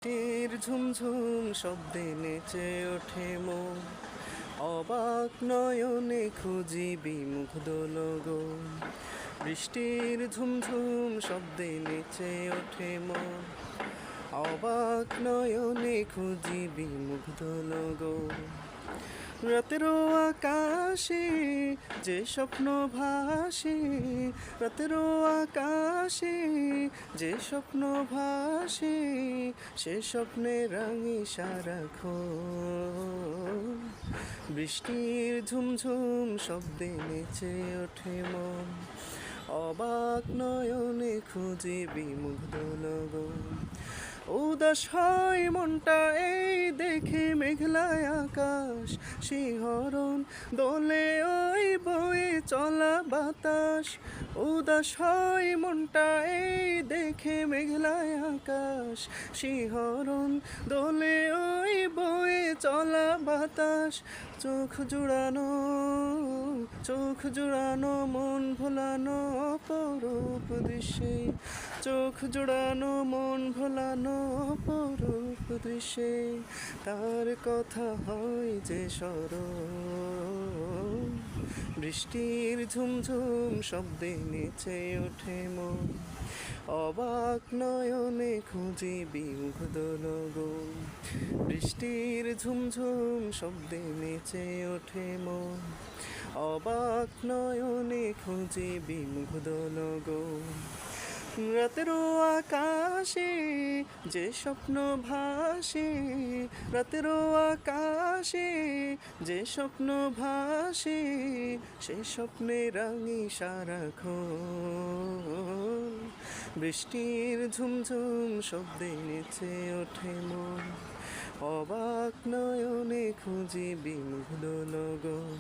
বৃষ্টির ঝুমঝুম শব্দে নেচে ওঠে মন, অবাক নয়নে খুঁজি বিমুগ্ধ লগন। বৃষ্টির ঝুমঝুম শব্দে নেচে ওঠে মন, অবাক নয়নে খুঁজি বিমুগ্ধ লগন। রাতেরও আকাশে যে স্বপ্ন ভাসে, রাতেরও আকাশে যে স্বপ্ন ভাসে, সে স্বপ্নে রাঙি সারাক্ষণ। বৃষ্টির ঝুমঝুম শব্দে নেচে ওঠে মন, অবাক নয়নে খুঁজি বিমুগ্ধ লগন। উদাস হয় মনটা এই দেখে মেঘলায় আকাশ, শিহরণ দোলে ওই বয়ে চলা বাতাস। উদাস হয় মনটা এই দেখে মেঘলায় আকাশ, শিহরণ দোলে ওই বয়ে চলা বাতাস। চোখ জুড়ানো, চোখ জুড়ানো মন ভোলানো অপরূপ দৃশ্যে, চোখ জুড়ানো মন ভোলানো অপরূপ দৃশ্যে। তার কথা হয় যে স্মরণ, বৃষ্টির ঝুমঝুম শব্দে নেচে ওঠে মন, অবাক নয়নে খুঁজি বিমুগ্ধ লগন। বৃষ্টির ঝুমঝুম শব্দে নেচে ওঠে মন, অবাক নয়নে খুঁজি বিমুগ্ধ লগন। রাতেরও আকাশে যে স্বপ্ন ভাসে, রাতেরও আকাশে যে স্বপ্ন ভাসে, সে স্বপ্নে রাঙি সারাক্ষণ। বৃষ্টির ঝুমঝুম শব্দে নেচে ওঠে মন, অবাক নয়নে খুঁজি বিমুগ্ধ লগন।